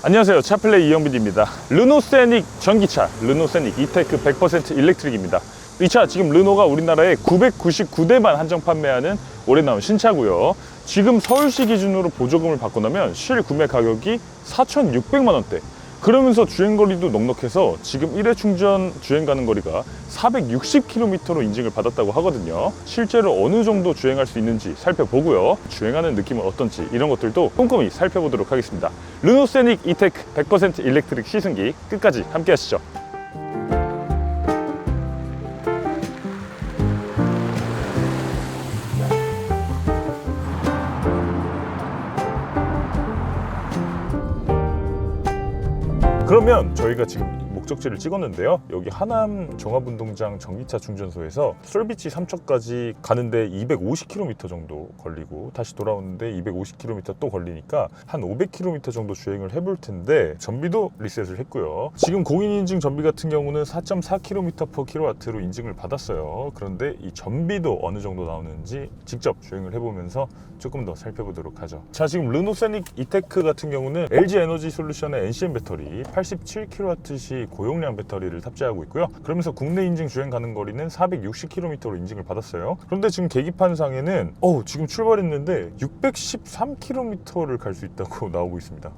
안녕하세요, 차플레이 이영빈입니다. 르노 세닉 전기차, 르노 세닉 이테크 100% 일렉트릭입니다. 이 차 지금 르노가 우리나라에 999대만 한정 판매하는 올해 나온 신차고요. 지금 서울시 기준으로 보조금을 받고 나면 실 구매 가격이 4,600만 원대. 그러면서 주행거리도 넉넉해서 지금 1회 충전 주행 가는 거리가 460km로 인증을 받았다고 하거든요. 실제로 어느 정도 주행할 수 있는지 살펴보고요. 주행하는 느낌은 어떤지 이런 것들도 꼼꼼히 살펴보도록 하겠습니다. 르노 세닉 이테크 100% 일렉트릭 시승기 끝까지 함께 하시죠. 그러면 저희가 지금 목적지를 찍었는데요. 여기 하남 종합운동장 전기차 충전소에서 솔비치 삼척까지 가는데 250km 정도 걸리고 다시 돌아오는데 250km 또 걸리니까 한 500km 정도 주행을 해볼 텐데 전비도 리셋을 했고요. 지금 공인인증 전비 같은 경우는 4.4km/kW로 인증을 받았어요. 그런데 이 전비도 어느 정도 나오는지 직접 주행을 해보면서 조금 더 살펴보도록 하죠. 자, 지금 르노 세닉 이테크 같은 경우는 LG 에너지 솔루션의 NCM 배터리 87kWh 고용량 배터리를 탑재하고 있고요. 그러면서 국내 인증 주행 가는 거리는 460km로 인증을 받았어요. 그런데 지금 계기판상에는 지금 출발했는데 613km를 갈 수 있다고 나오고 있습니다.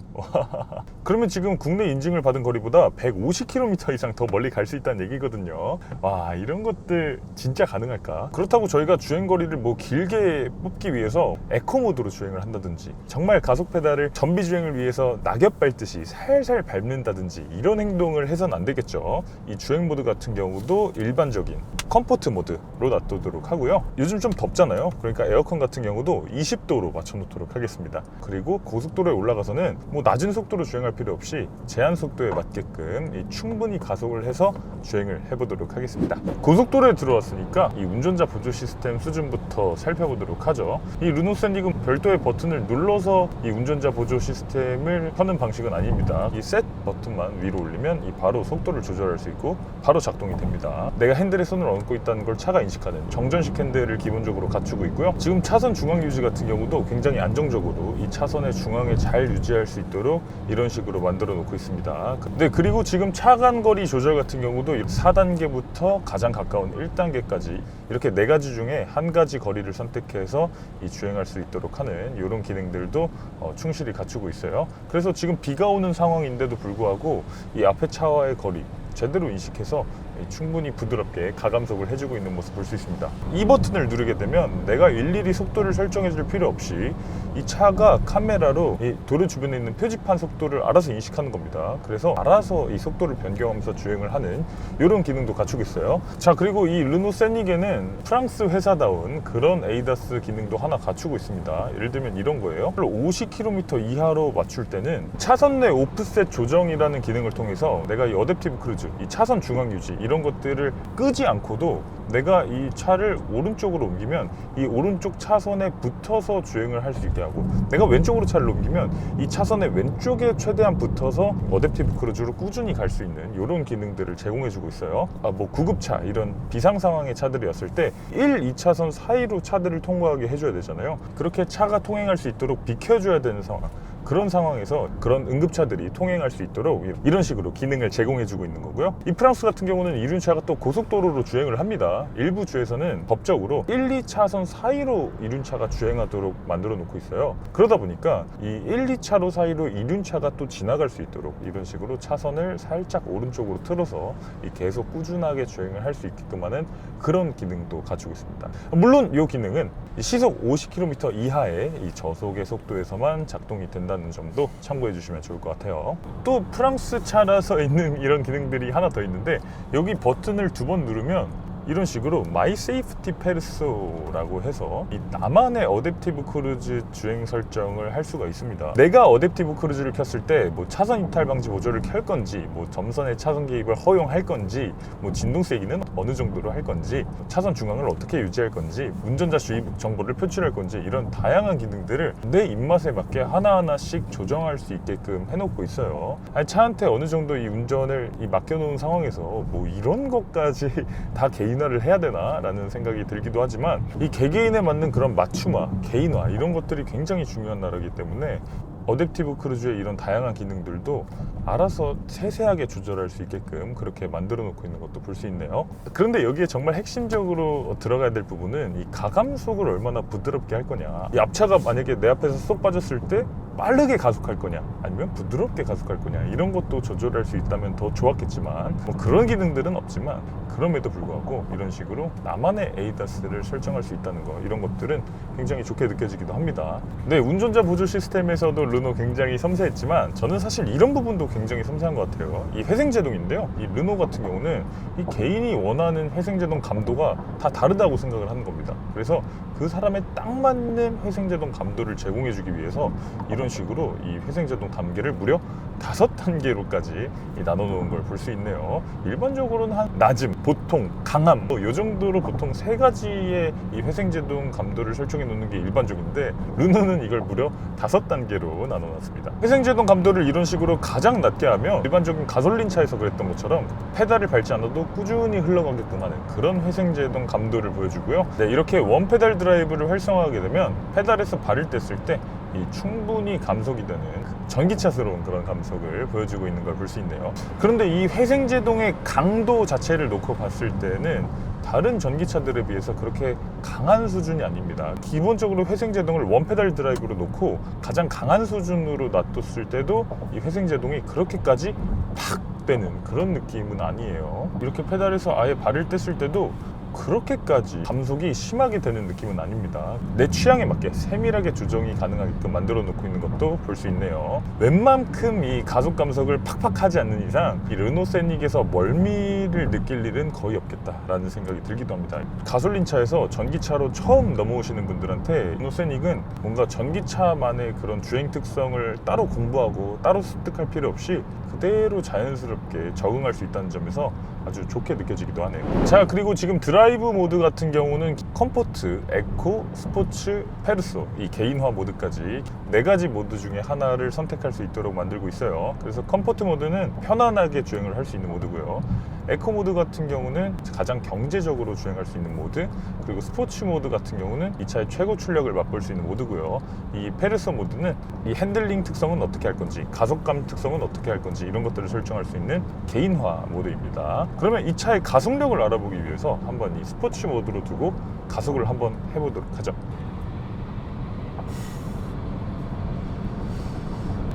그러면 지금 국내 인증을 받은 거리보다 150km 이상 더 멀리 갈 수 있다는 얘기거든요. 와, 이런 것들 진짜 가능할까? 그렇다고 저희가 주행 거리를 뭐 길게 뽑기 위해서 에코 모드로 주행을 한다든지 정말 가속 페달을 전비 주행을 위해서 낙엽 밟듯이 살살 밟는다든지 이런 행동을 해서는 안 되겠죠. 이 주행 모드 같은 경우도 일반적인 컴포트 모드로 놔두도록 하고요. 요즘 좀 덥잖아요. 그러니까 에어컨 같은 경우도 20도로 맞춰 놓도록 하겠습니다. 그리고 고속도로에 올라가서는 뭐 낮은 속도로 주행할 필요 없이 제한 속도에 맞게끔 충분히 가속을 해서 주행을 해보도록 하겠습니다. 고속도로에 들어왔으니까 이 운전자 보조 시스템 수준부터 살펴보도록 하죠. 이 르노 세닉은 별도의 버튼을 눌러서 이 운전자 보조 시스템을 켜는 방식은 아닙니다. 이 셋 버튼만 위로 올리면 이 바로 속도를 조절할 수 있고 바로 작동이 됩니다. 내가 핸들에 손을 얹고 있다는 걸 차가 인식하는 정전식 핸들을 기본적으로 갖추고 있고요. 지금 차선 중앙 유지 같은 경우도 굉장히 안정적으로 이 차선의 중앙에 잘 유지할 수 있도록 이런 식으로 만들어 놓고 있습니다. 네, 그리고 지금 차 간거리 조절 같은 경우도 4단계부터 가장 가까운 1단계까지 이렇게 4가지 중에 한 가지 거리를 선택해서 이 주행할 수 있도록 하는 이런 기능들도 충실히 갖추고 있어요. 그래서 지금 비가 오는 상황인데도 불구하고 이 앞에 차와의 거리 제대로 인식해서 충분히 부드럽게 가감속을 해주고 있는 모습 볼 수 있습니다. 이 버튼을 누르게 되면 내가 일일이 속도를 설정해 줄 필요 없이 이 차가 카메라로 이 도로 주변에 있는 표지판 속도를 알아서 인식하는 겁니다. 그래서 알아서 이 속도를 변경하면서 주행을 하는 이런 기능도 갖추고 있어요. 자, 그리고 이 르노 세닉에는 프랑스 회사다운 그런 에이다스 기능도 하나 갖추고 있습니다. 예를 들면 이런 거예요. 50km 이하로 맞출 때는 차선 내 오프셋 조정이라는 기능을 통해서 내가 이 어댑티브 크루즈, 이 차선 중앙 유지 이런 것들을 끄지 않고도 내가 이 차를 오른쪽으로 옮기면 이 오른쪽 차선에 붙어서 주행을 할 수 있게 하고, 내가 왼쪽으로 차를 옮기면 이 차선의 왼쪽에 최대한 붙어서 어댑티브 크루즈로 꾸준히 갈 수 있는 이런 기능들을 제공해주고 있어요. 뭐 구급차 이런 비상 상황의 차들이었을 때 1, 2차선 사이로 차들을 통과하게 해줘야 되잖아요. 그렇게 차가 통행할 수 있도록 비켜줘야 되는 상황, 그런 상황에서 그런 응급차들이 통행할 수 있도록 이런 식으로 기능을 제공해주고 있는 거고요. 이 프랑스 같은 경우는 이륜차가 또 고속도로로 주행을 합니다. 일부 주에서는 법적으로 1, 2차선 사이로 이륜차가 주행하도록 만들어 놓고 있어요. 그러다 보니까 이 1, 2차로 사이로 이륜차가 또 지나갈 수 있도록 이런 식으로 차선을 살짝 오른쪽으로 틀어서 계속 꾸준하게 주행을 할 수 있게끔 하는 그런 기능도 가지고 있습니다. 물론 이 기능은 시속 50km 이하의 이 저속의 속도에서만 작동이 된다는 점도 참고해 주시면 좋을 것 같아요. 또 프랑스 차라서 있는 이런 기능들이 하나 더 있는데, 여기 버튼을 2번 누르면 이런 식으로 마이 세이프티 페르소라고 해서 이 나만의 어댑티브 크루즈 주행 설정을 할 수가 있습니다. 내가 어댑티브 크루즈를 켰을 때 뭐 차선 이탈 방지 보조를 켤 건지, 뭐 점선의 차선 개입을 허용할 건지, 뭐 진동 세기는 어느 정도로 할 건지, 차선 중앙을 어떻게 유지할 건지, 운전자 주의 정보를 표출할 건지, 이런 다양한 기능들을 내 입맛에 맞게 하나하나씩 조정할 수 있게끔 해놓고 있어요. 아니, 차한테 어느 정도 이 운전을 맡겨놓은 상황에서 뭐 이런 것까지 다 개인화를 해야 되나 라는 생각이 들기도 하지만, 이 개개인에 맞는 그런 맞춤화, 개인화 이런 것들이 굉장히 중요한 나라이기 때문에 어댑티브 크루즈의 이런 다양한 기능들도 알아서 세세하게 조절할 수 있게끔 그렇게 만들어 놓고 있는 것도 볼 수 있네요. 그런데 여기에 정말 핵심적으로 들어가야 될 부분은 이 가감속을 얼마나 부드럽게 할 거냐. 이 앞차가 만약에 내 앞에서 쏙 빠졌을 때 빠르게 가속할 거냐 아니면 부드럽게 가속할 거냐, 이런 것도 조절할 수 있다면 더 좋았겠지만 뭐 그런 기능들은 없지만, 그럼에도 불구하고 이런 식으로 나만의 ADAS를 설정할 수 있다는 거, 이런 것들은 굉장히 좋게 느껴지기도 합니다. 네, 운전자 보조 시스템에서도 르노 굉장히 섬세했지만 저는 사실 이런 부분도 굉장히 섬세한 것 같아요. 이 회생제동인데요, 이 르노 같은 경우는 이 개인이 원하는 회생제동 감도가 다 다르다고 생각을 하는 겁니다. 그래서 그 사람에 딱 맞는 회생제동 감도를 제공해 주기 위해서 이런 식으로 이 회생제동 단계를 무려 5단계로까지 나눠 놓은 걸 볼 수 있네요. 일반적으로는 한 낮음, 보통, 강함 이 정도로 보통 3가지의 이 회생제동 감도를 설정해 놓는 게 일반적인데, 르노는 이걸 무려 5단계로 나눠 놨습니다. 회생제동 감도를 이런 식으로 가장 낮게 하면 일반적인 가솔린 차에서 그랬던 것처럼 페달을 밟지 않아도 꾸준히 흘러가게끔 하는 그런 회생제동 감도를 보여주고요. 네, 이렇게 원페달 드라이브를 활성화하게 되면 페달에서 발을 뗐을 때 이 충분히 감속이 되는 전기차스러운 그런 감속을 보여주고 있는 걸 볼 수 있네요. 그런데 이 회생제동의 강도 자체를 놓고 봤을 때는 다른 전기차들에 비해서 그렇게 강한 수준이 아닙니다. 기본적으로 회생제동을 원페달 드라이브로 놓고 가장 강한 수준으로 놔뒀을 때도 이 회생제동이 그렇게까지 팍 되는 그런 느낌은 아니에요. 이렇게 페달에서 아예 발을 뗐을 때도 그렇게까지 감속이 심하게 되는 느낌은 아닙니다. 내 취향에 맞게 세밀하게 조정이 가능하게끔 만들어 놓고 있는 것도 볼 수 있네요. 웬만큼 이 가속 감속을 팍팍 하지 않는 이상 이 르노 세닉에서 멀미를 느낄 일은 거의 없겠다라는 생각이 들기도 합니다. 가솔린 차에서 전기차로 처음 넘어오시는 분들한테 르노 세닉은 뭔가 전기차만의 그런 주행 특성을 따로 공부하고 따로 습득할 필요 없이 그대로 자연스럽게 적응할 수 있다는 점에서 아주 좋게 느껴지기도 하네요. 자, 그리고 지금 드라이브 모드 같은 경우는 컴포트, 에코, 스포츠, 페르소 이 개인화 모드까지 4가지 모드 중에 하나를 선택할 수 있도록 만들고 있어요. 그래서 컴포트 모드는 편안하게 주행을 할 수 있는 모드고요. 에코 모드 같은 경우는 가장 경제적으로 주행할 수 있는 모드, 그리고 스포츠 모드 같은 경우는 이 차의 최고 출력을 맛볼 수 있는 모드고요. 이 페르소 모드는 이 핸들링 특성은 어떻게 할 건지, 가속감 특성은 어떻게 할 건지 이런 것들을 설정할 수 있는 개인화 모드입니다. 그러면 이 차의 가속력을 알아보기 위해서 한번 이 스포츠 모드로 두고 가속을 한번 해보도록 하죠.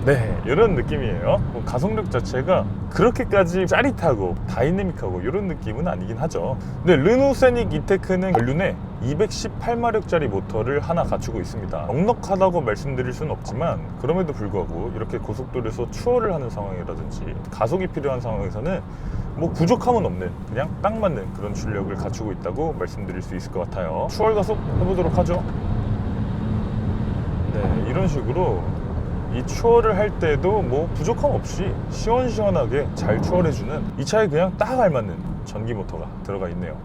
네, 이런 느낌이에요. 가속력 자체가 그렇게까지 짜릿하고 다이내믹하고 이런 느낌은 아니긴 하죠. 근데 르노 세닉 이테크는 전륜에 218마력짜리 모터를 하나 갖추고 있습니다. 넉넉하다고 말씀드릴 수는 없지만 그럼에도 불구하고 이렇게 고속도로에서 추월을 하는 상황이라든지 가속이 필요한 상황에서는 뭐 부족함은 없는, 그냥 딱 맞는 그런 출력을 갖추고 있다고 말씀드릴 수 있을 것 같아요. 추월 가속 해보도록 하죠. 네, 이런 식으로 이 추월을 할 때도 뭐 부족함 없이 시원시원하게 잘 추월해주는, 이 차에 그냥 딱 알맞는 전기 모터가 들어가 있네요.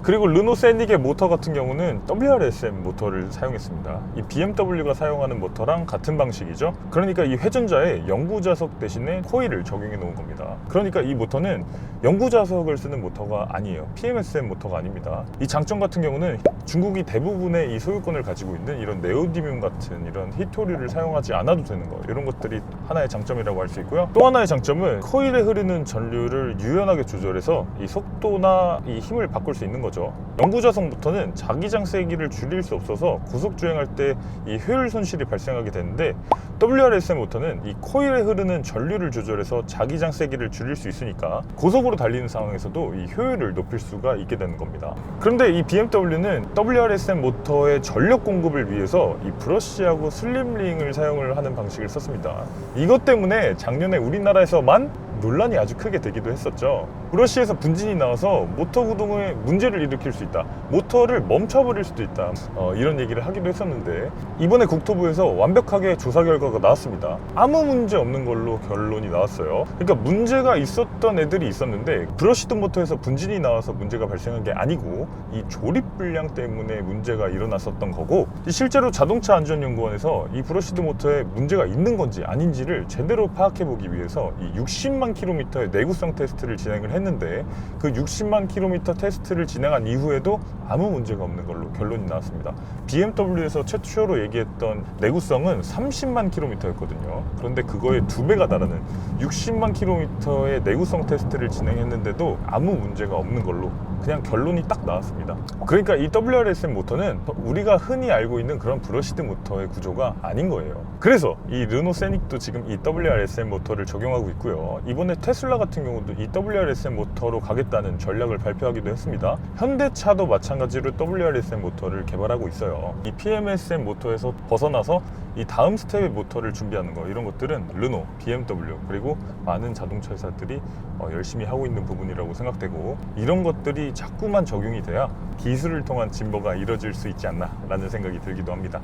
그리고 르노 세닉의 모터 같은 경우는 WRSM 모터를 사용했습니다. 이 BMW가 사용하는 모터랑 같은 방식이죠. 그러니까 이 회전자에 영구자석 대신에 코일을 적용해 놓은 겁니다. 그러니까 이 모터는 영구자석을 쓰는 모터가 아니에요. PMSM 모터가 아닙니다. 이 장점 같은 경우는 중국이 대부분의 이 소유권을 가지고 있는 이런 네오디뮴 같은 이런 히토류를 사용하지 않아도 되는 거, 이런 것들이 하나의 장점이라고 할 수 있고요. 또 하나의 장점은 코일에 흐르는 전류를 유연하게 조절해서 이 속도나 이 힘을 바꿀 수 있는 거죠. 영구자석부터는 자기장 세기를 줄일 수 없어서 고속 주행할 때 이 효율 손실이 발생하게 되는데, WRSM 모터는 이 코일에 흐르는 전류를 조절해서 자기장 세기를 줄일 수 있으니까 고속으로 달리는 상황에서도 이 효율을 높일 수가 있게 되는 겁니다. 그런데 이 BMW는 WRSM 모터의 전력 공급을 위해서 이 브러쉬하고 슬림링을 사용을 하는 방식을 썼습니다. 이것 때문에 작년에 우리나라에서만 논란이 아주 크게 되기도 했었죠. 브러쉬에서 분진이 나와서 모터 구동에 문제를 일으킬 수 있다, 모터를 멈춰버릴 수도 있다, 이런 얘기를 하기도 했었는데 이번에 국토부에서 완벽하게 조사 결과가 나왔습니다. 아무 문제 없는 걸로 결론이 나왔어요. 그러니까 문제가 있었던 애들이 있었는데 브러쉬든 모터에서 분진이 나와서 문제가 발생한 게 아니고 이 조립 불량 때문에 문제가 일어났었던 거고, 실제로 자동차 안전연구원에서 이 브러쉬든 모터에 문제가 있는 건지 아닌지를 제대로 파악해 보기 위해서 이 60만 60만 킬로미터의 내구성 테스트를 진행을 했는데 그 60만 킬로미터 테스트를 진행한 이후에도 아무 문제가 없는 걸로 결론이 나왔습니다. BMW에서 최초로 얘기했던 내구성은 30만 킬로미터였거든요. 그런데 그거의 2배가 달하는 60만 킬로미터의 내구성 테스트를 진행했는데도 아무 문제가 없는 걸로 그냥 결론이 딱 나왔습니다. 그러니까 이 WRSM 모터는 우리가 흔히 알고 있는 그런 브러시드 모터의 구조가 아닌 거예요. 그래서 이 르노 세닉도 지금 이 WRSM 모터를 적용하고 있고요. 이번에 테슬라 같은 경우도 이 WRSM 모터로 가겠다는 전략을 발표하기도 했습니다. 현대차도 마찬가지로 WRSM 모터를 개발하고 있어요. 이 PMSM 모터에서 벗어나서 이 다음 스텝의 모터를 준비하는 거, 이런 것들은 르노, BMW 그리고 많은 자동차 회사들이 열심히 하고 있는 부분이라고 생각되고, 이런 것들이 자꾸만 적용이 돼야 기술을 통한 진보가 이뤄질 수 있지 않나 라는 생각이 들기도 합니다.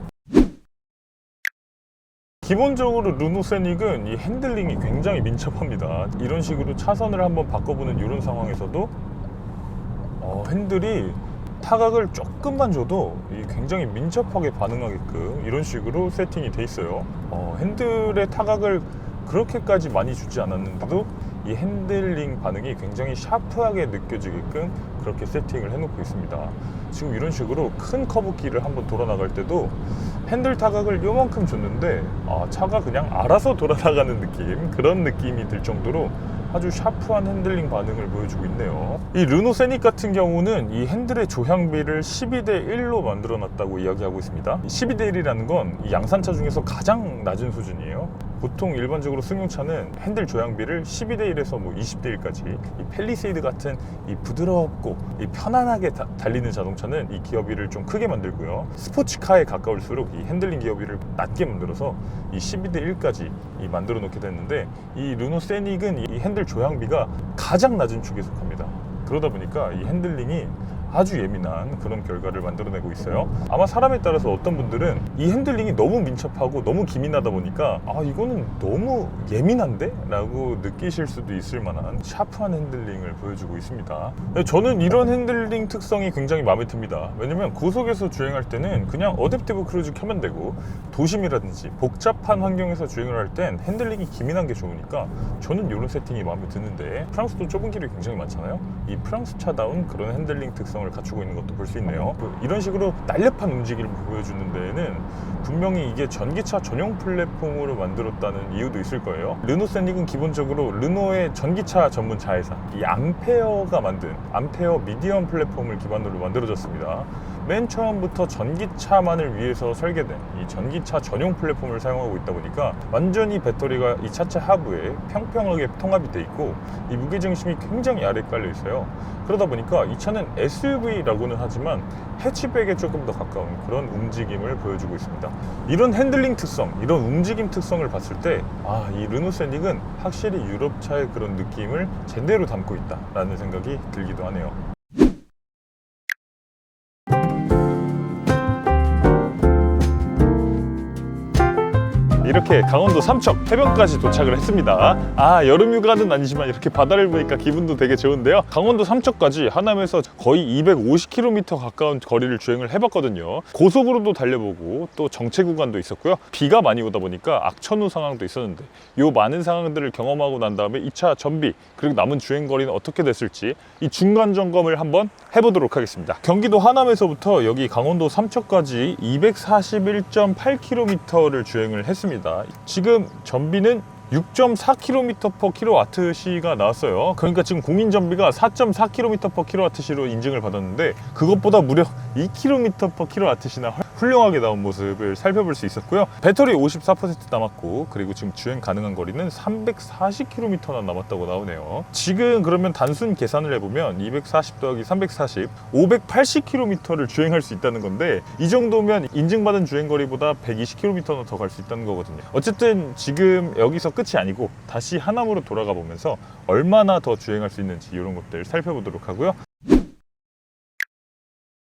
기본적으로 르노 세닉은 이 핸들링이 굉장히 민첩합니다. 이런 식으로 차선을 한번 바꿔보는 이런 상황에서도 핸들이 타각을 조금만 줘도 굉장히 민첩하게 반응하게끔 이런 식으로 세팅이 돼 있어요. 핸들의 타각을 그렇게까지 많이 주지 않았는데도 이 핸들링 반응이 굉장히 샤프하게 느껴지게끔 그렇게 세팅을 해놓고 있습니다. 지금 이런 식으로 큰 커브길을 한번 돌아 나갈 때도 핸들 타각을 요만큼 줬는데 차가 그냥 알아서 돌아나가는 느낌, 그런 느낌이 들 정도로 아주 샤프한 핸들링 반응을 보여주고 있네요. 이 르노 세닉 같은 경우는 이 핸들의 조향비를 12대 1로 만들어 놨다고 이야기하고 있습니다. 12대 1이라는 건 이 양산차 중에서 가장 낮은 수준이에요. 보통 일반적으로 승용차는 핸들 조향비를 12대 1에서 20대 1까지, 이 팰리세이드 같은 이 부드럽고 이 편안하게 달리는 자동차는 이 기어비를 좀 크게 만들고요. 스포츠카에 가까울수록 이 핸들링 기어비를 낮게 만들어서 이 12대 1까지 만들어 놓게 됐는데, 이 르노 세닉은 이 핸들 조향비가 가장 낮은 축에 속합니다. 그러다 보니까 이 핸들링이 아주 예민한 그런 결과를 만들어내고 있어요. 아마 사람에 따라서 어떤 분들은 이 핸들링이 너무 민첩하고 너무 기민하다 보니까 이거는 너무 예민한데? 라고 느끼실 수도 있을 만한 샤프한 핸들링을 보여주고 있습니다. 저는 이런 핸들링 특성이 굉장히 마음에 듭니다. 왜냐면 고속에서 주행할 때는 그냥 어댑티브 크루즈 켜면 되고, 도심이라든지 복잡한 환경에서 주행을 할 땐 핸들링이 기민한 게 좋으니까 저는 이런 세팅이 마음에 드는데, 프랑스도 좁은 길이 굉장히 많잖아요. 이 프랑스 차다운 그런 핸들링 특성을 갖추고 있는 것도 볼 수 있네요. 이런 식으로 날렵한 움직임을 보여주는 데에는 분명히 이게 전기차 전용 플랫폼으로 만들었다는 이유도 있을 거예요. 르노 세닉은 기본적으로 르노의 전기차 전문 자회사 이 암페어가 만든 암페어 미디엄 플랫폼을 기반으로 만들어졌습니다. 맨 처음부터 전기차만을 위해서 설계된 이 전기차 전용 플랫폼을 사용하고 있다 보니까 완전히 배터리가 이 차체 하부에 평평하게 통합이 돼 있고, 이 무게중심이 굉장히 아래에 깔려 있어요. 그러다 보니까 이 차는 SUV라고는 하지만 해치백에 조금 더 가까운 그런 움직임을 보여주고 있습니다. 이런 핸들링 특성, 이런 움직임 특성을 봤을 때 이 르노 세닉은 확실히 유럽차의 그런 느낌을 제대로 담고 있다라는 생각이 들기도 하네요. 이렇게 강원도 삼척 해변까지 도착을 했습니다. 여름휴가는 아니지만 이렇게 바다를 보니까 기분도 되게 좋은데요. 강원도 삼척까지 하남에서 거의 250km 가까운 거리를 주행을 해봤거든요. 고속으로도 달려보고 또 정체 구간도 있었고요. 비가 많이 오다 보니까 악천후 상황도 있었는데, 이 많은 상황들을 경험하고 난 다음에 이 차 전비 그리고 남은 주행 거리는 어떻게 됐을지 이 중간 점검을 한번 해보도록 하겠습니다. 경기도 하남에서부터 여기 강원도 삼척까지 241.8km를 주행을 했습니다. 지금 전비는 6.4km/kWh가 나왔어요. 그러니까 지금 공인 전비가 4.4km/kWh로 인증을 받았는데, 그것보다 무려 2km/kWh나 훌륭하게 나온 모습을 살펴볼 수 있었고요. 배터리 54% 남았고, 그리고 지금 주행 가능한 거리는 340km나 남았다고 나오네요. 지금 그러면 단순 계산을 해보면 240 더하기 340, 580km를 주행할 수 있다는 건데, 이 정도면 인증받은 주행거리보다 120km나 더 갈 수 있다는 거거든요. 어쨌든 지금 여기서 끝이 아니고 다시 하남으로 돌아가 보면서 얼마나 더 주행할 수 있는지 이런 것들 살펴보도록 하고요.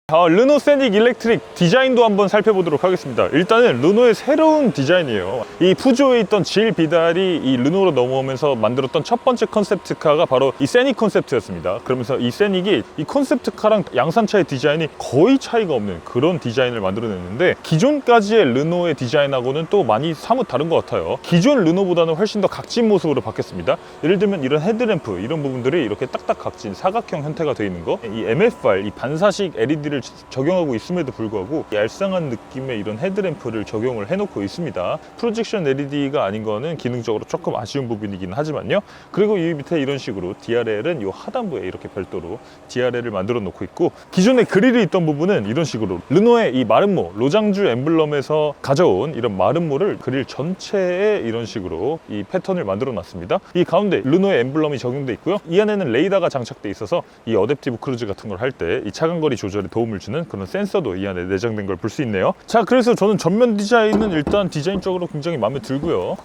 르노 세닉 일렉트릭 디자인도 한번 살펴보도록 하겠습니다. 일단은 르노의 새로운 디자인이에요. 이 푸조에 있던 질 비달이 이 르노로 넘어오면서 만들었던 첫 번째 컨셉트카가 바로 이 세닉 컨셉트였습니다. 그러면서 이 세닉이 이 컨셉트카랑 양산차의 디자인이 거의 차이가 없는 그런 디자인을 만들어냈는데, 기존까지의 르노의 디자인하고는 또 많이 사뭇 다른 것 같아요. 기존 르노보다는 훨씬 더 각진 모습으로 바뀌었습니다. 예를 들면 이런 헤드램프 이런 부분들이 이렇게 딱딱 각진 사각형 형태가 되어 있는 거, 이 MFR 이 반사식 LED를 적용하고 있음에도 불구하고 얄쌍한 느낌의 이런 헤드램프를 적용을 해놓고 있습니다. 프로젝션 LED가 아닌 거는 기능적으로 조금 아쉬운 부분이긴 하지만요. 그리고 이 밑에 이런 식으로 DRL은 이 하단부에 이렇게 별도로 DRL을 만들어 놓고 있고, 기존에 그릴이 있던 부분은 이런 식으로 르노의 이 마름모 로장주 엠블럼에서 가져온 이런 마름모를 그릴 전체에 이런 식으로 이 패턴을 만들어 놨습니다. 이 가운데 르노의 엠블럼이 적용돼 있고요. 이 안에는 레이더가 장착돼 있어서 이 어댑티브 크루즈 같은 걸 할 때 이 차간거리 조절에 도움을 주는 그런 센서도 이 안에 내장된 걸 볼 수 있네요. 자, 그래서 저는 전면 디자인은 일단 디자인적으로 굉장히 마음에 들고요.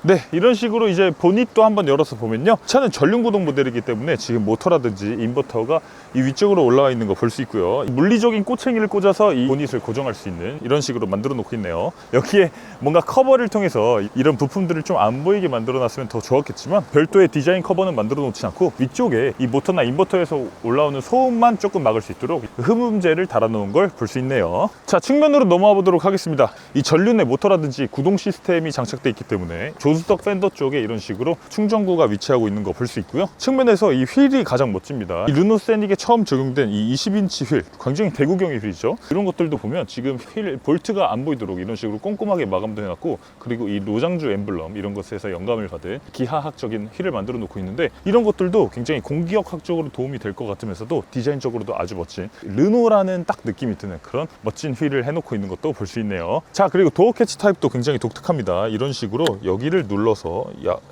네, 이런 식으로 이제 보닛도 한번 열어서 보면요, 차는 전륜구동 모델이기 때문에 지금 모터라든지 인버터가 이 위쪽으로 올라와 있는 거 볼 수 있고요. 물리적인 꼬챙이를 꽂아서 이 보닛을 고정할 수 있는 이런 식으로 만들어 놓고 있네요. 여기에 뭔가 커버를 통해서 이런 부품들을 좀 안 보이게 만들어 놨으면 더 좋았겠지만, 별도의 디자인 커버는 만들어 놓지 않고 위쪽에 이 모터나 인버터에서 올라오는 소음만 조금 막을 수 있도록 흡음재를 달아 놓은 걸 볼 수 있네요. 자, 측면으로 넘어와 보도록 하겠습니다. 이 전륜에 모터라든지 구동 시스템이 장착돼 있기 때문에 조수석 팬더 쪽에 이런 식으로 충전구가 위치하고 있는 거 볼 수 있고요. 측면에서 이 휠이 가장 멋집니다. 이 르노 세닉에 처음 적용된 이 20인치 휠, 굉장히 대구경의 휠이죠. 이런 것들도 보면 지금 휠 볼트가 안 보이도록 이런 식으로 꼼꼼하게 마감도 해놨고, 그리고 이 로장주 엠블럼 이런 것에서 영감을 받은 기하학적인 휠을 만들어 놓고 있는데, 이런 것들도 굉장히 공기역학적으로 도움이 될 것 같으면서도 디자인적으로도 아주 멋진 르노라는 딱 느낌이 드는 그런 멋진 휠을 해놓고 있는 것도 볼 수 있네요. 자, 그리고 도어 캐치 타입도 굉장히 독특합니다. 이런 식으로 여기를 눌러서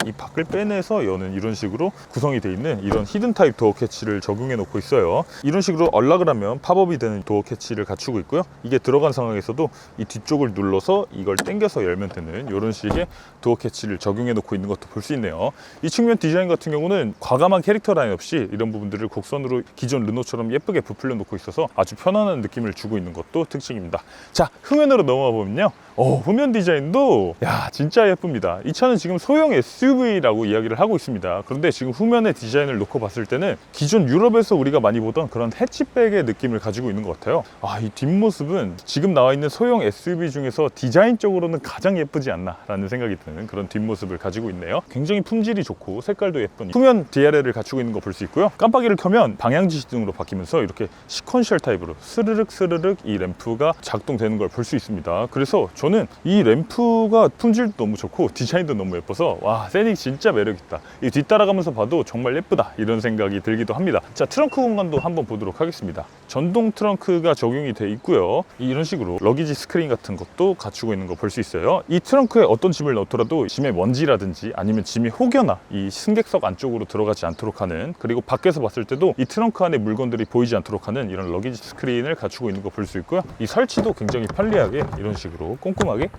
이 밖을 빼내서 여는 이런 식으로 구성이 되어 있는 이런 히든 타입 도어 캐치를 적용해 놓고 있어요. 이런 식으로 언락을 하면 팝업이 되는 도어 캐치를 갖추고 있고요. 이게 들어간 상황에서도 이 뒤쪽을 눌러서 이걸 당겨서 열면 되는 이런 식의 도어 캐치를 적용해 놓고 있는 것도 볼 수 있네요. 이 측면 디자인 같은 경우는 과감한 캐릭터 라인 없이 이런 부분들을 곡선으로 기존 르노처럼 예쁘게 부풀려 놓고 있어서 아주 편안한 느낌을 주고 있는 것도 특징입니다. 자, 후면으로 넘어가 보면요, 후면 디자인도 진짜 예쁩니다. 이 차는 지금 소형 SUV라고 이야기를 하고 있습니다. 그런데 지금 후면의 디자인을 놓고 봤을 때는 기존 유럽에서 우리가 많이 보던 그런 해치백의 느낌을 가지고 있는 것 같아요. 이 뒷모습은 지금 나와 있는 소형 SUV 중에서 디자인적으로는 가장 예쁘지 않나 라는 생각이 드는 그런 뒷모습을 가지고 있네요. 굉장히 품질이 좋고 색깔도 예쁜 후면 DRL을 갖추고 있는 거 볼 수 있고요. 깜빡이를 켜면 방향지시등으로 바뀌면서 이렇게 시퀀셜 타입으로 스르륵 스르륵 이 램프가 작동되는 걸 볼 수 있습니다. 그래서 저는 이 램프가 품질도 너무 좋고 디자인도 너무 예뻐서 세닉 진짜 매력있다, 이 뒤따라가면서 봐도 정말 예쁘다 이런 생각이 들기도 합니다. 자, 트렁크 공간도 한번 보도록 하겠습니다. 전동 트렁크가 적용이 돼 있고요. 이런 식으로 러기지 스크린 같은 것도 갖추고 있는 거 볼 수 있어요. 이 트렁크에 어떤 짐을 넣더라도 짐의 먼지라든지 아니면 짐이 혹여나 이 승객석 안쪽으로 들어가지 않도록 하는, 그리고 밖에서 봤을 때도 이 트렁크 안에 물건들이 보이지 않도록 하는 이런 러기지 스크린을 갖추고 있는 거 볼 수 있고요. 이 설치도 굉장히 편리하게 이런 식으로 꼼꼼하게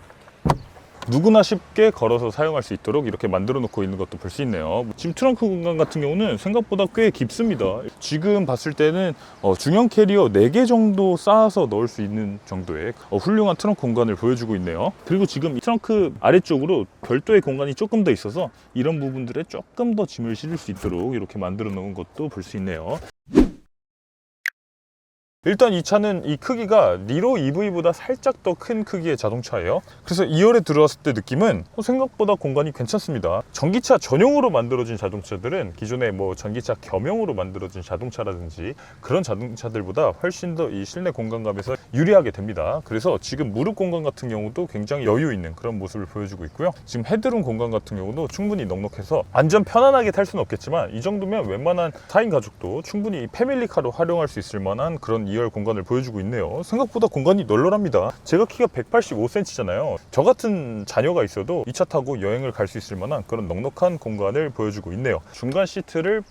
누구나 쉽게 걸어서 사용할 수 있도록 이렇게 만들어 놓고 있는 것도 볼 수 있네요. 지금 트렁크 공간 같은 경우는 생각보다 꽤 깊습니다. 지금 봤을 때는 중형 캐리어 4개 정도 쌓아서 넣을 수 있는 정도의 훌륭한 트렁크 공간을 보여주고 있네요. 그리고 지금 이 트렁크 아래쪽으로 별도의 공간이 조금 더 있어서 이런 부분들에 조금 더 짐을 실을 수 있도록 이렇게 만들어 놓은 것도 볼 수 있네요. 일단 이 차는 이 크기가 니로 EV보다 살짝 더 큰 크기의 자동차예요. 그래서 2열에 들어왔을 때 느낌은 생각보다 공간이 괜찮습니다. 전기차 전용으로 만들어진 자동차들은 기존에 전기차 겸용으로 만들어진 자동차라든지 그런 자동차들보다 훨씬 더 이 실내 공간감에서 유리하게 됩니다. 그래서 지금 무릎 공간 같은 경우도 굉장히 여유 있는 그런 모습을 보여주고 있고요. 지금 헤드룸 공간 같은 경우도 충분히 넉넉해서 완전 편안하게 탈 수는 없겠지만, 이 정도면 웬만한 4인 가족도 충분히 패밀리카로 활용할 수 있을 만한 그런 2열 공간을 보여주고 있네요. 생각보다 공간이 널널합니다. 제가 키가 185cm잖아요. 저 같은 자녀가 있어도 이 차 타고 여행을 갈 수 있을 만한 그런 넉넉한 공간을 보여주고 있네요. 중간 시트를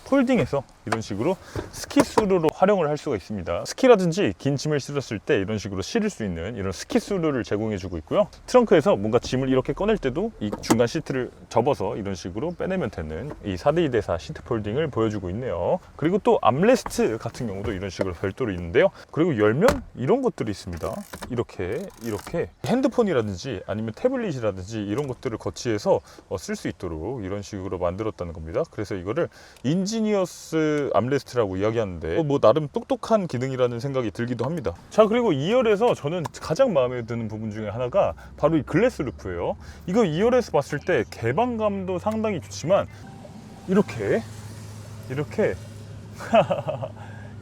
폴딩해서 이런 식으로 스키스루로 활용을 할 수가 있습니다. 스키라든지 긴 짐을 실었을 때 이런 식으로 실을 수 있는 이런 스키스루를 제공해 주고 있고요. 트렁크에서 뭔가 짐을 이렇게 꺼낼 때도 이 중간 시트를 접어서 이런 식으로 빼내면 되는 이 4대2대4 시트 폴딩을 보여주고 있네요. 그리고 또 암레스트 같은 경우도 이런 식으로 별도로 있는데요. 그리고 열면 이런 것들이 있습니다. 이렇게 핸드폰이라든지 아니면 태블릿이라든지 이런 것들을 거치해서 쓸 수 있도록 이런 식으로 만들었다는 겁니다. 그래서 이거를 인지니어스 암레스트라고 이야기하는데 뭐 나름 똑똑한 기능이라는 생각이 들기도 합니다. 자, 그리고 2열에서 저는 가장 마음에 드는 부분 중에 하나가 바로 이 글래스 루프예요. 이거 2열에서 봤을 때 개방감도 상당히 좋지만 이렇게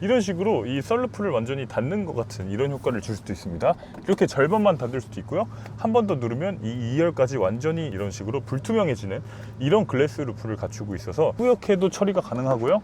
이런 식으로 이 썬루프를 완전히 닫는 것 같은 이런 효과를 줄 수도 있습니다. 이렇게 절반만 닫을 수도 있고요. 한 번 더 누르면 이 2열까지 완전히 이런 식으로 불투명해지는 이런 글래스 루프를 갖추고 있어서 뿌옇게도 처리가 가능하고요.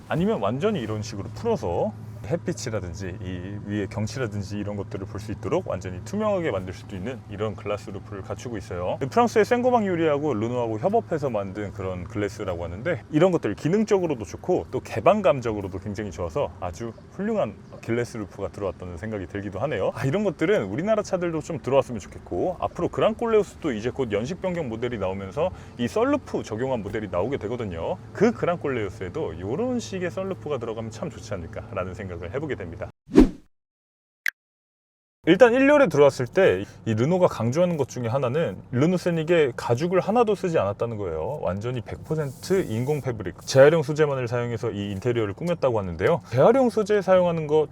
아니면 완전히 이런 식으로 풀어서 햇빛이라든지 이 위에 경치라든지 이런 것들을 볼 수 있도록 완전히 투명하게 만들 수도 있는 이런 글라스 루프를 갖추고 있어요. 프랑스의 생고방 유리하고 르노하고 협업해서 만든 그런 글래스라고 하는데 이런 것들 기능적으로도 좋고 또 개방감적으로도 굉장히 좋아서 아주 훌륭한 글래스 루프가 들어왔다는 생각이 들기도 하네요. 이런 것들은 우리나라 차들도 좀 들어왔으면 좋겠고 앞으로 그랑콜레우스도 이제 곧 연식 변경 모델이 나오면서 이 썬루프 적용한 모델이 나오게 되거든요. 그 그랑콜레우스에도 이런 식의 썬루프가 들어가면 참 좋지 않을까라는 생각을 해보게 됩니다. 일단 1열에 들어왔을 때 이 르노가 강조하는 것 중에 하나는 르노 세닉에 가죽을 하나도 쓰지 않았다는 거예요. 완전히 100% 인공 패브릭, 재활용 소재만을 사용해서 이 인테리어를 꾸몄다고 하는데요. 재활용 소재 사용하는 거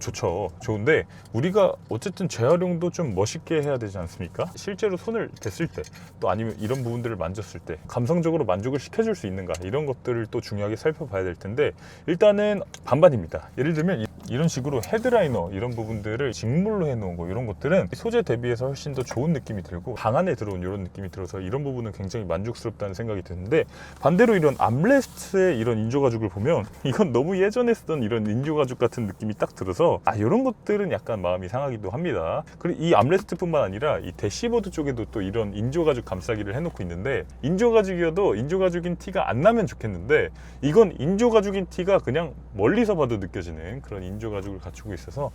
좋은데 우리가 어쨌든 재활용도 좀 멋있게 해야 되지 않습니까? 실제로 손을 댔을 때 또 아니면 이런 부분들을 만졌을 때 감성적으로 만족을 시켜줄 수 있는가 이런 것들을 또 중요하게 살펴봐야 될 텐데 일단은 반반입니다. 예를 들면 이런 식으로 헤드라이너 이런 부분들을 직물로 해놓은 거 이런 것들은 소재 대비해서 훨씬 더 좋은 느낌이 들고 방 안에 들어온 이런 느낌이 들어서 이런 부분은 굉장히 만족스럽다는 생각이 드는데 반대로 이런 암레스트의 이런 인조가죽을 보면 이건 너무 예전에 쓰던 이런 인조가죽 같은 느낌이 딱 들어서 이런 것들은 약간 마음이 상하기도 합니다. 그리고 이 암레스트뿐만 아니라 이 대시보드 쪽에도 또 이런 인조가죽 감싸기를 해놓고 있는데 인조가죽이어도 인조가죽인 티가 안 나면 좋겠는데 이건 인조가죽인 티가 그냥 멀리서 봐도 느껴지는 그런 인조가죽을 갖추고 있어서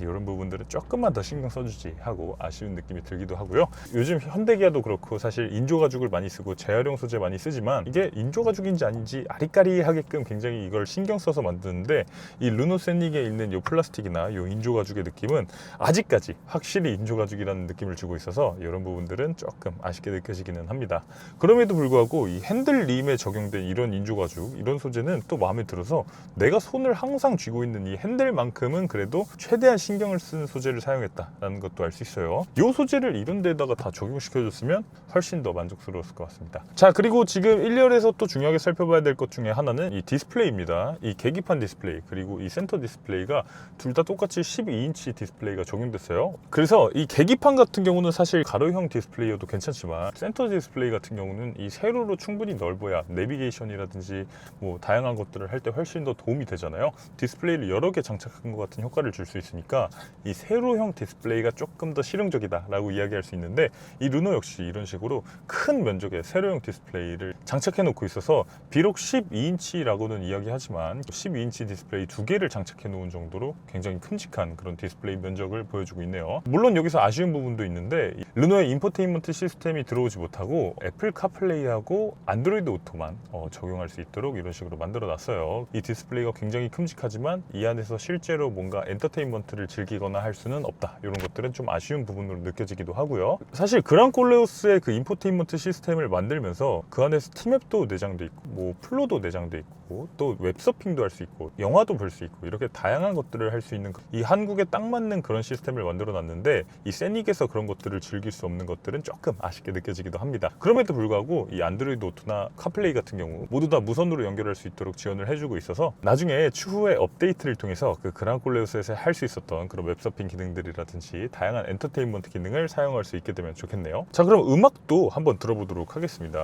이런 부분들은 조금만 더 신경 써주지 하고 아쉬운 느낌이 들기도 하고요. 요즘 현대기아도 그렇고 사실 인조가죽을 많이 쓰고 재활용 소재 많이 쓰지만 이게 인조가죽인지 아닌지 아리까리하게끔 굉장히 이걸 신경 써서 만드는데 이 르노 세닉에 있는 이 플라스틱이나 이 인조가죽의 느낌은 아직까지 확실히 인조가죽이라는 느낌을 주고 있어서 이런 부분들은 조금 아쉽게 느껴지기는 합니다. 그럼에도 불구하고 이 핸들림에 적용된 이런 인조가죽 이런 소재는 또 마음에 들어서 내가 손을 항상 쥐고 있는 이 핸들만큼은 그래도 최대한 신경을 쓰는 소재를 사용했다라는 것도 알 수 있어요. 이 소재를 이런 데다가 다 적용시켜줬으면 훨씬 더 만족스러웠을 것 같습니다. 자, 그리고 지금 1열에서 또 중요하게 살펴봐야 될 것 중에 하나는 이 디스플레이입니다. 이 계기판 디스플레이 그리고 이 센터 디스플레이가 둘 다 똑같이 12인치 디스플레이가 적용됐어요. 그래서 이 계기판 같은 경우는 사실 가로형 디스플레이여도 괜찮지만 센터 디스플레이 같은 경우는 이 세로로 충분히 넓어야 내비게이션이라든지 뭐 다양한 것들을 할 때 훨씬 더 도움이 되잖아요. 디스플레이를 여러 개 장착한 것 같은 효과를 줄 수 있으니까 이 세로형 디스플레이가 조금 더 실용적이다 라고 이야기할 수 있는데 이 르노 역시 이런 식으로 큰 면적의 세로형 디스플레이를 장착해 놓고 있어서 비록 12인치라고는 이야기하지만 12인치 디스플레이 2개를 장착해 놓은 정도로 굉장히 큼직한 그런 디스플레이 면적을 보여주고 있네요. 물론 여기서 아쉬운 부분도 있는데 르노의 인포테인먼트 시스템이 들어오지 못하고 애플 카플레이하고 안드로이드 오토만 적용할 수 있도록 이런 식으로 만들어 놨어요. 이 디스플레이가 굉장히 큼직하지만 이 안에서 실제로 뭔가 엔터테인먼트를 즐기거나 할 수는 없다. 이런 것들은 좀 아쉬운 부분으로 느껴지기도 하고요. 사실 그랑콜레우스의 그 인포테인먼트 시스템을 만들면서 그 안에 스팀앱도 내장돼 있고 뭐 플로도 내장돼 있고 또 웹서핑도 할 수 있고 영화도 볼 수 있고 이렇게 다양한 것들을 할 수 있는 이 한국에 딱 맞는 그런 시스템을 만들어 놨는데 이 세닉에서 그런 것들을 즐길 수 없는 것들은 조금 아쉽게 느껴지기도 합니다. 그럼에도 불구하고 이 안드로이드 오토나 카플레이 같은 경우 모두 다 무선으로 연결할 수 있도록 지원을 해주고 있어서 나중에 추후에 업데이트를 통해서 그 그랑콜레우스에서 할 수 있었던 그런 웹서핑 기능들이라든지 다양한 엔터테인먼트 기능을 사용할 수 있게 되면 좋겠네요. 자, 그럼 음악도 한번 들어보도록 하겠습니다.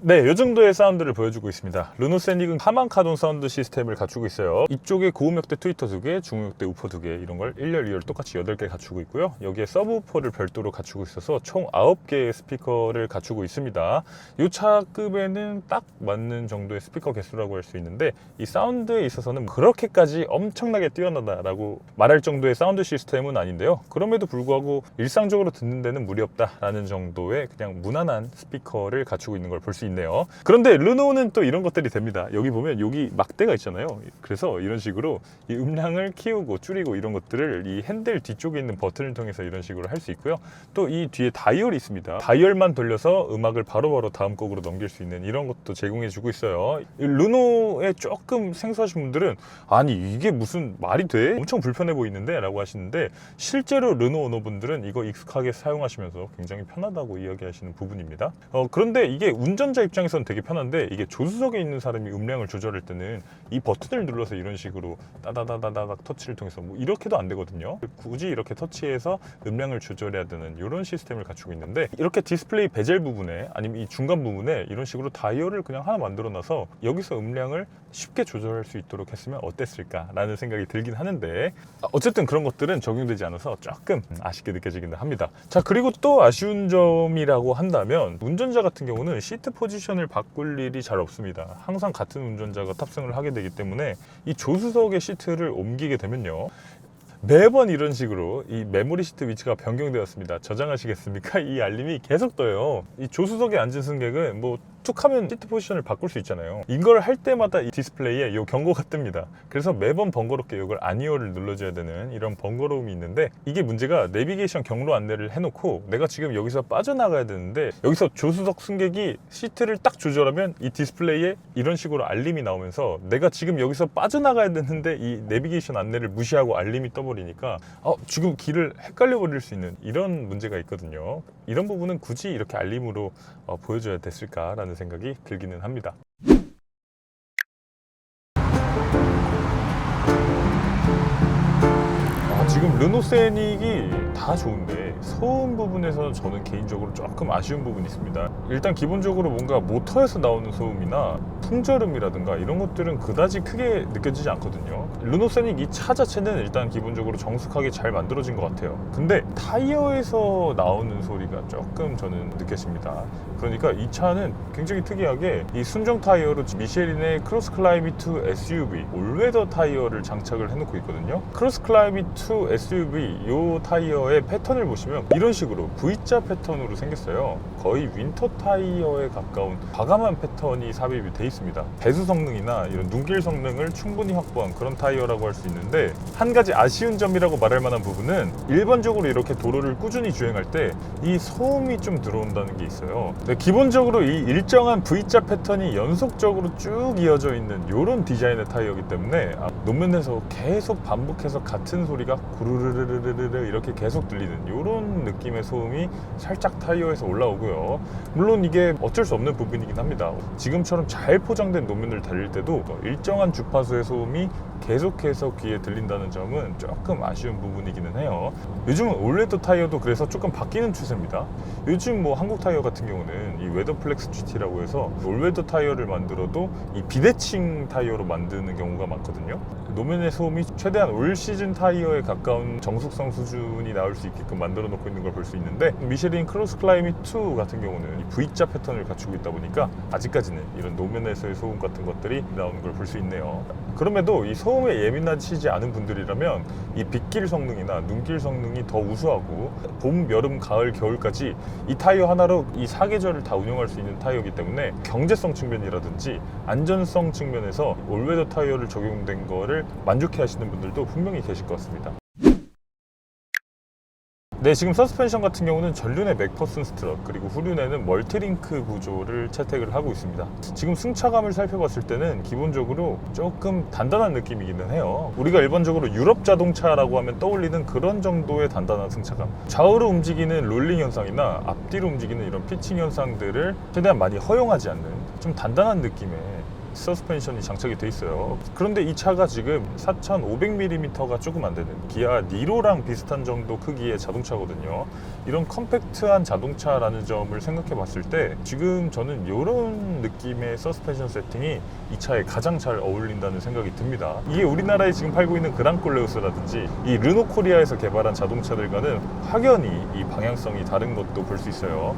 네, 이 정도의 사운드를 보여주고 있습니다. 르노 세닉은 하만 카돈 사운드 시스템을 갖추고 있어요. 이쪽에 고음역대 트위터 2개, 중음역대 우퍼 2개 이런 걸 1열, 2열 똑같이 8개 갖추고 있고요. 여기에 서브우퍼를 별도로 갖추고 있어서 총 9개의 스피커를 갖추고 있습니다. 이 차급에는 딱 맞는 정도의 스피커 개수라고 할 수 있는데 이 사운드에 있어서는 그렇게까지 엄청나게 뛰어나다라고 말할 정도의 사운드 시스템은 아닌데요. 그럼에도 불구하고 일상적으로 듣는 데는 무리 없다라는 정도의 그냥 무난한 스피커를 갖추고 있는 걸 볼 수 있네요. 그런데 르노는 또 이런 것들이 됩니다. 여기 보면 여기 막대가 있잖아요. 그래서 이런 식으로 이 음량을 키우고 줄이고 이런 것들을 이 핸들 뒤쪽에 있는 버튼을 통해서 이런 식으로 할 수 있고요. 또 이 뒤에 다이얼이 있습니다. 다이얼만 돌려서 음악을 바로바로 다음 곡으로 넘길 수 있는 이런 것도 제공해 주고 있어요. 르노에 조금 생소하신 분들은 아니 이게 무슨 말이 돼? 엄청 불편해 보이는데? 라고 하시는데 실제로 르노 오너분들은 이거 익숙하게 사용하시면서 굉장히 편하다고 이야기하시는 부분입니다. 그런데 이게 운전자 입장에서는 되게 편한데 이게 조수석에 있는 사람이 음량을 조절할 때는 이 버튼을 눌러서 이런 식으로 따다다다닥 터치를 통해서 뭐 이렇게도 안 되거든요. 굳이 이렇게 터치해서 음량을 조절해야 되는 이런 시스템을 갖추고 있는데 이렇게 디스플레이 베젤 부분에 아니면 이 중간 부분에 이런 식으로 다이얼을 그냥 하나 만들어 놔서 여기서 음량을 쉽게 조절할 수 있도록 했으면 어땠을까 라는 생각이 들긴 하는데 어쨌든 그런 것들은 적용되지 않아서 조금 아쉽게 느껴지긴 합니다. 자, 그리고 또 아쉬운 점이라고 한다면 운전자 같은 경우는 시트 포지션을 바꿀 일이 잘 없습니다. 항상 같은 운전자가 탑승을 하게 되기 때문에 이 조수석의 시트를 옮기게 되면요 매번 이런 식으로 이 메모리 시트 위치가 변경되었습니다. 저장하시겠습니까? 이 알림이 계속 떠요. 이 조수석에 앉은 승객은 뭐 툭 하면 시트 포지션을 바꿀 수 있잖아요. 이걸 할 때마다 이 디스플레이에 이 경고가 뜹니다. 그래서 매번 번거롭게 이걸 아니오를 눌러줘야 되는 이런 번거로움이 있는데 이게 문제가 내비게이션 경로 안내를 해놓고 내가 지금 여기서 빠져나가야 되는데 여기서 조수석 승객이 시트를 딱 조절하면 이 디스플레이에 이런 식으로 알림이 나오면서 내가 지금 여기서 빠져나가야 되는데 이 내비게이션 안내를 무시하고 알림이 떠버리니까 지금 길을 헷갈려 버릴 수 있는 이런 문제가 있거든요. 이런 부분은 굳이 이렇게 알림으로 보여줘야 됐을까라는 생각이 들기는 합니다. 지금 르노 세닉이 다 좋은데 소음 부분에서 저는 개인적으로 조금 아쉬운 부분이 있습니다. 일단 기본적으로 뭔가 모터에서 나오는 소음이나 풍절음이라든가 이런 것들은 그다지 크게 느껴지지 않거든요. 르노 세닉 이 차 자체는 일단 기본적으로 정숙하게 잘 만들어진 것 같아요. 근데 타이어에서 나오는 소리가 조금 저는 느껴집니다. 그러니까 이 차는 굉장히 특이하게 이 순정 타이어로 미쉐린의 크로스 클라이밋2 SUV 올웨더 타이어를 장착을 해놓고 있거든요. 크로스 클라이밋2 SUV 이 타이어의 패턴을 보시면 이런 식으로 V자 패턴으로 생겼어요. 거의 윈터 타이어에 가까운 과감한 패턴이 삽입이 돼 있습니다. 배수 성능이나 이런 눈길 성능을 충분히 확보한 그런 타이어라고 할 수 있는데 한 가지 아쉬운 점이라고 말할 만한 부분은 일반적으로 이렇게 도로를 꾸준히 주행할 때 이 소음이 좀 들어온다는 게 있어요. 기본적으로 이 일정한 V자 패턴이 연속적으로 쭉 이어져 있는 이런 디자인의 타이어이기 때문에 노면에서 계속 반복해서 같은 소리가 구르르르르르 이렇게 계속 들리는 이런 느낌의 소음이 살짝 타이어에서 올라오고요. 물론 이게 어쩔 수 없는 부분이긴 합니다. 지금처럼 잘 포장된 노면을 달릴 때도 일정한 주파수의 소음이 계속해서 귀에 들린다는 점은 조금 아쉬운 부분이기는 해요. 요즘은 올레드 타이어도 그래서 조금 바뀌는 추세입니다. 요즘 뭐 한국 타이어 같은 경우는 이 웨더플렉스 GT라고 해서 올웨더 타이어를 만들어도 이 비대칭 타이어로 만드는 경우가 많거든요. 노면의 소음이 최대한 올 시즌 타이어에 가까운 정숙성 수준이 나올 수 있게끔 만들어 놓고 있는 걸 볼 수 있는데 미쉐린 크로스 클라이밋2 같은 경우는 이 V자 패턴을 갖추고 있다 보니까 아직까지는 이런 노면에서의 소음 같은 것들이 나오는 걸 볼 수 있네요. 그럼에도 이 소음에 예민하시지 않은 분들이라면 이 빗길 성능이나 눈길 성능이 더 우수하고 봄, 여름, 가을, 겨울까지 이 타이어 하나로 이 4계절을 다 운영할 수 있는 타이어이기 때문에 경제성 측면이라든지 안전성 측면에서 올웨더 타이어를 적용된 거를 만족해 하시는 분들도 분명히 계실 것 같습니다. 네, 지금 서스펜션 같은 경우는 전륜에 맥퍼슨 스트럿 그리고 후륜에는 멀티링크 구조를 채택을 하고 있습니다. 지금 승차감을 살펴봤을 때는 기본적으로 조금 단단한 느낌이기는 해요. 우리가 일반적으로 유럽 자동차라고 하면 떠올리는 그런 정도의 단단한 승차감, 좌우로 움직이는 롤링 현상이나 앞뒤로 움직이는 이런 피칭 현상들을 최대한 많이 허용하지 않는 좀 단단한 느낌의 서스펜션이 장착이 돼 있어요. 그런데 이 차가 지금 4,500mm가 조금 안 되는 기아 니로랑 비슷한 정도 크기의 자동차거든요. 이런 컴팩트한 자동차라는 점을 생각해 봤을 때 지금 저는 이런 느낌의 서스펜션 세팅이 이 차에 가장 잘 어울린다는 생각이 듭니다. 이게 우리나라에 지금 팔고 있는 그랑콜레우스라든지 이 르노 코리아에서 개발한 자동차들과는 확연히 이 방향성이 다른 것도 볼 수 있어요.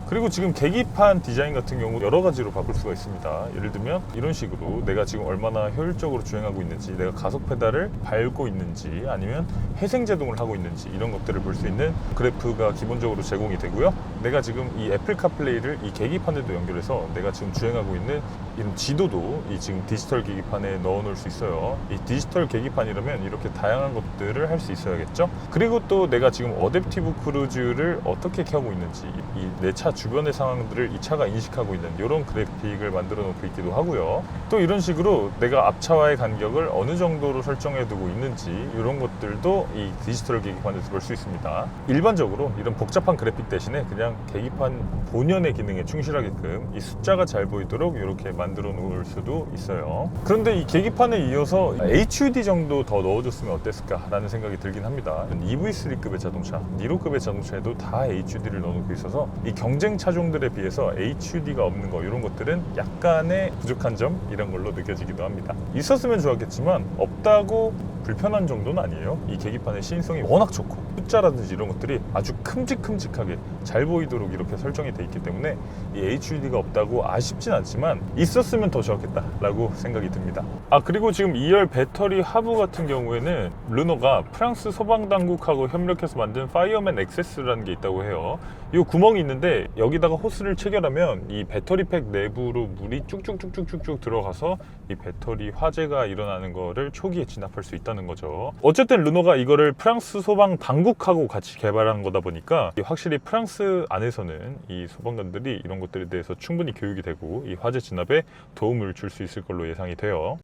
그리고 지금 계기판 디자인 같은 경우 여러 가지로 바꿀 수가 있습니다. 예를 들면 이런 식으로 내가 지금 얼마나 효율적으로 주행하고 있는지, 내가 가속 페달을 밟고 있는지, 아니면 회생제동을 하고 있는지, 이런 것들을 볼 수 있는 그래프가 기본적으로 제공이 되고요. 내가 지금 이 애플 카플레이를 이 계기판에도 연결해서 내가 지금 주행하고 있는 이런 지도도 이 지금 디지털 계기판에 넣어 놓을 수 있어요. 이 디지털 계기판이라면 이렇게 다양한 것들을 할 수 있어야겠죠. 그리고 또 내가 지금 어댑티브 크루즈를 어떻게 켜고 있는지, 이 내 차 주변의 상황들을 이 차가 인식하고 있는 이런 그래픽을 만들어 놓고 있기도 하고요. 또 이런 식으로 내가 앞차와의 간격을 어느 정도로 설정해 두고 있는지, 이런 것들도 이 디지털 계기판에서 볼 수 있습니다. 일반적으로 이런 복잡한 그래픽 대신에 그냥 계기판 본연의 기능에 충실하게끔 이 숫자가 잘 보이도록 이렇게 만들어 놓을 수도 있어요. 그런데 이 계기판에 이어서 HUD 정도 더 넣어줬으면 어땠을까 라는 생각이 들긴 합니다. EV3급의 자동차, 니로급의 자동차에도 다 HUD를 넣어놓고 있어서 이 경쟁 차종들에 비해서 HUD가 없는 거, 이런 것들은 약간의 부족한 점, 이런 걸로 느껴지기도 합니다. 있었으면 좋았겠지만 없다고 불편한 정도는 아니에요. 이 계기판의 시인성이 워낙 좋고 숫자라든지 이런 것들이 아주 큼직큼직하게 잘 보이도록 이렇게 설정이 돼 있기 때문에 이 HUD가 없다고 아쉽진 않지만 있었으면 더 좋았겠다 라고 생각이 듭니다. 그리고 지금 2열 배터리 하부 같은 경우에는 르노가 프랑스 소방당국하고 협력해서 만든 파이어맨 액세스라는 게 있다고 해요. 이 구멍이 있는데 여기다가 호스를 체결하면 이 배터리팩 내부로 물이 쭉쭉쭉쭉쭉 들어가서 이 배터리 화재가 일어나는 거를 초기에 진압할 수 있다는 거죠. 어쨌든 르노가 이거를 프랑스 소방 당국하고 같이 개발한 거다 보니까 확실히 프랑스 안에서는 이 소방관들이 이런 것들에 대해서 충분히 교육이 되고 이 화재 진압에 도움을 줄 수 있을 걸로 예상이 돼요.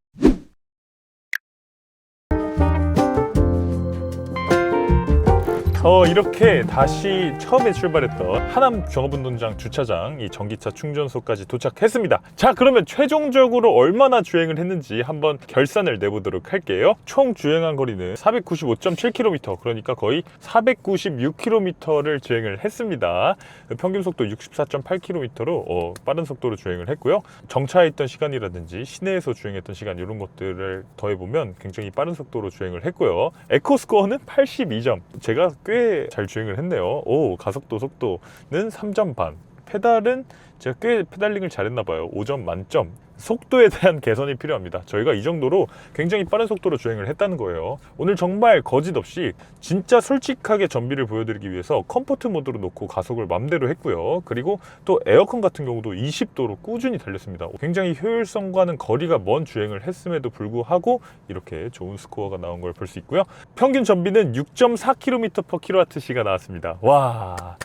이렇게 다시 처음에 출발했던 하남 종합운동장 주차장 이 전기차 충전소까지 도착했습니다. 자, 그러면 최종적으로 얼마나 주행을 했는지 한번 결산을 내보도록 할게요. 총 주행한 거리는 495.7km, 그러니까 거의 496km를 주행을 했습니다. 평균 속도 64.8km로 빠른 속도로 주행을 했고요. 정차해 있던 시간이라든지 시내에서 주행했던 시간, 이런 것들을 더해보면 굉장히 빠른 속도로 주행을 했고요. 에코스코어는 82점. 제가 꽤 잘 주행을 했네요. 가속도 속도는 3점 반. 페달은 제가 꽤 페달링을 잘했나봐요. 5점 만점. 속도에 대한 개선이 필요합니다. 저희가 이 정도로 굉장히 빠른 속도로 주행을 했다는 거예요. 오늘 정말 거짓 없이 진짜 솔직하게 전비를 보여드리기 위해서 컴포트 모드로 놓고 가속을 맘대로 했고요. 그리고 또 에어컨 같은 경우도 20도로 꾸준히 달렸습니다. 굉장히 효율성과는 거리가 먼 주행을 했음에도 불구하고 이렇게 좋은 스코어가 나온 걸 볼 수 있고요. 평균 전비는 6.4km/kWh가 나왔습니다. 와,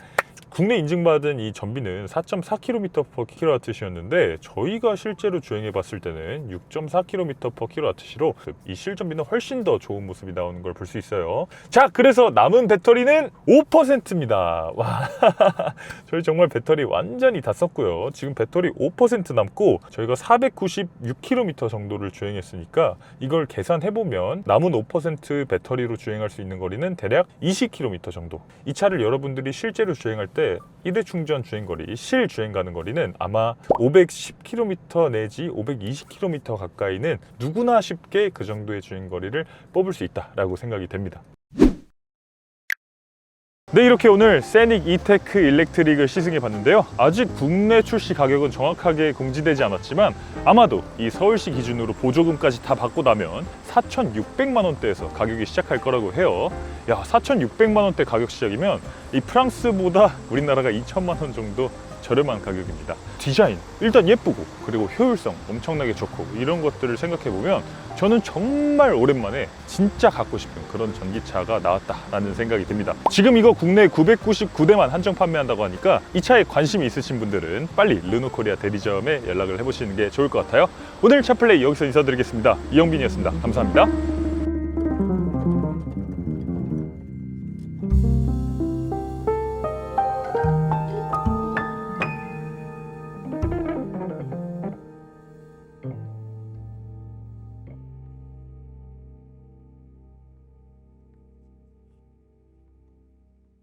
국내 인증받은 이 전비는 4.4km/kWh였는데 저희가 실제로 주행해 봤을 때는 6.4km/kWh로 이 실전비는 훨씬 더 좋은 모습이 나오는 걸 볼 수 있어요. 자, 그래서 남은 배터리는 5%입니다. 와, 저희 정말 배터리 완전히 다 썼고요. 지금 배터리 5% 남고 저희가 496km 정도를 주행했으니까 이걸 계산해보면 남은 5% 배터리로 주행할 수 있는 거리는 대략 20km 정도. 이 차를 여러분들이 실제로 주행할 때 1회 충전 주행거리, 실 주행 가는 거리는 아마 510km 내지 520km 가까이는 누구나 쉽게 그 정도의 주행거리를 뽑을 수 있다라고 생각이 됩니다. 네, 이렇게 오늘 세닉 이테크 일렉트릭을 시승해 봤는데요. 아직 국내 출시 가격은 정확하게 공지되지 않았지만 아마도 이 서울시 기준으로 보조금까지 다 받고 나면 4,600만 원대에서 가격이 시작할 거라고 해요. 야, 4,600만 원대 가격 시작이면 이 프랑스보다 우리나라가 2천만 원 정도 저렴한 가격입니다. 디자인 일단 예쁘고 그리고 효율성 엄청나게 좋고 이런 것들을 생각해보면 저는 정말 오랜만에 진짜 갖고 싶은 그런 전기차가 나왔다라는 생각이 듭니다. 지금 이거 국내 999대만 한정 판매한다고 하니까 이 차에 관심이 있으신 분들은 빨리 르노코리아 대리점에 연락을 해보시는 게 좋을 것 같아요. 오늘 차플레이 여기서 인사드리겠습니다. 이영빈이었습니다. 감사합니다.